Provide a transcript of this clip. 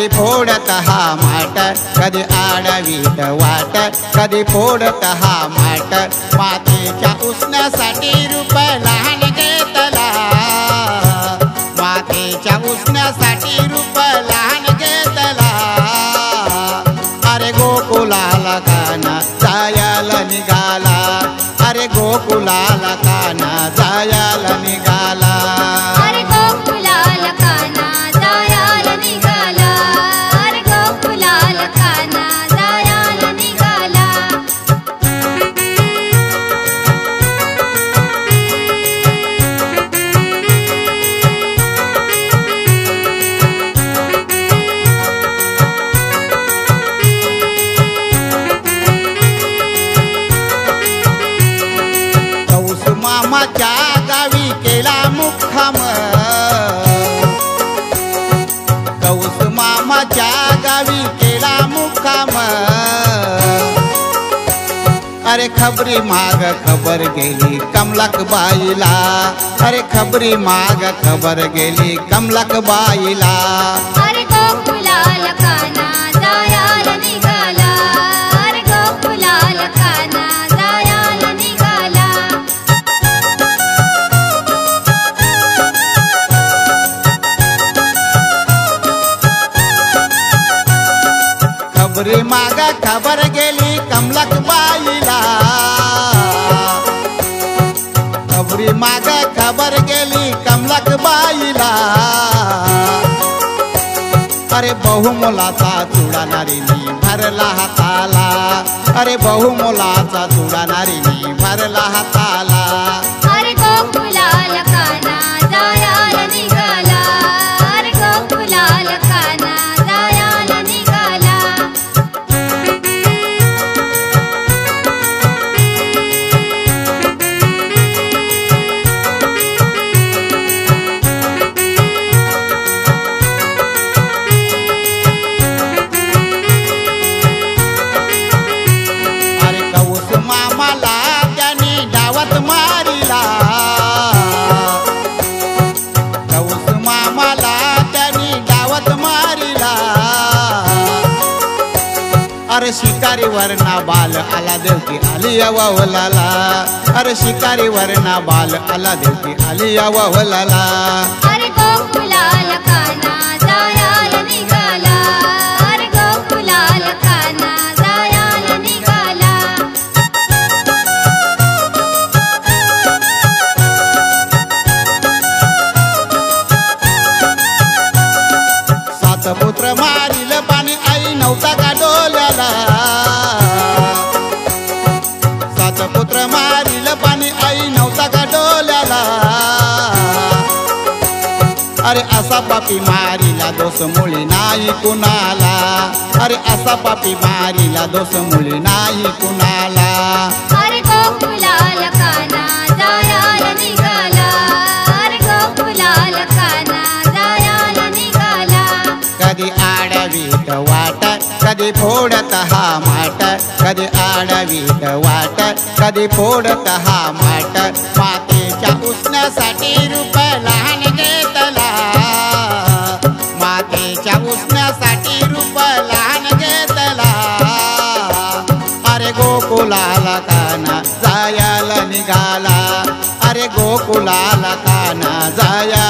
कधी फोडत हा माट, कधी आडवीत वाट, कधी फोडत हा माट। मातेच्या उसण्यासाठी रूप लहान घेतला, मातेच्या उसण्यासाठी रूप लहान घेतला। अरे गोकुलाला कान्हा जायला निघाला, अरे गोकुलाला कान्हा जायला निघाला। अरे गोकुलाला कान्हा जायला निघाला, अरे गोकुलाला कान्हा जायला निघाला। कौस मामाच्या गावी केला मुक्काम, कौस मामाच्या गावी केला मुक्काम। अरे खबरी माग खबर गेली कमलक बाईला, अरे खबरी माग खबर गेली कमलक बाईला। अरे गोकुलाला कान्हा जायला निघाला, अरे गोकुलाला कान्हा जायला निघाला। खबरी माग खबर गेली कमलक बाईला, खबरी माग खबर गेली कमलक बाईला। अरे बहुमोलाचा चुडा नारीनी भरला हाताला, अरे बहुमोलाचा चुडा नारीनी भरला हाताला। अरे गोकुलाला कान्हा जायला निघाला, अरे गोकुलाला कान्हा जायला निघाला। अरे कौस मामाला त्याने डावत मारिला, कौस मामाला त्याने डावत मारिला। अरे शिकारीवर ना बाल आला देवकी आली वावलाला, अरे शिकारीवर ना बाल आला देवकी आली वावलाला। अरे गोकुलाला कान्हा जायला निघाला, अरे गोकुलाला कान्हा जायला निघाला। सात पुत्र मारिल पाणी आई नव्हता का डोल्याला, सात पुत्र मारिल पाणी आई नव्हता का डोल्याला। अरे असा पापी मारिला दोष मुळी नाही कुणाला, अरे असा पापी मारिला दोष मुळी नाही कुणाला। अरे गोकुलाला कान्हा जायला निघाला, अरे गोकुलाला कान्हा जायला निघाला। कधी आडवीत वाट, कधी फोडत हा माट, कधी आडवीत वाट, कधी फोडत हा माट। मातेच्या उसण्यासाठी रूप लहान घेतला, मातेच्या उसण्यासाठी रूप लहान घेतला। अरे गोकुलाला कान्हा जायला निघाला, अरे गोकुलाला कान्हा जाया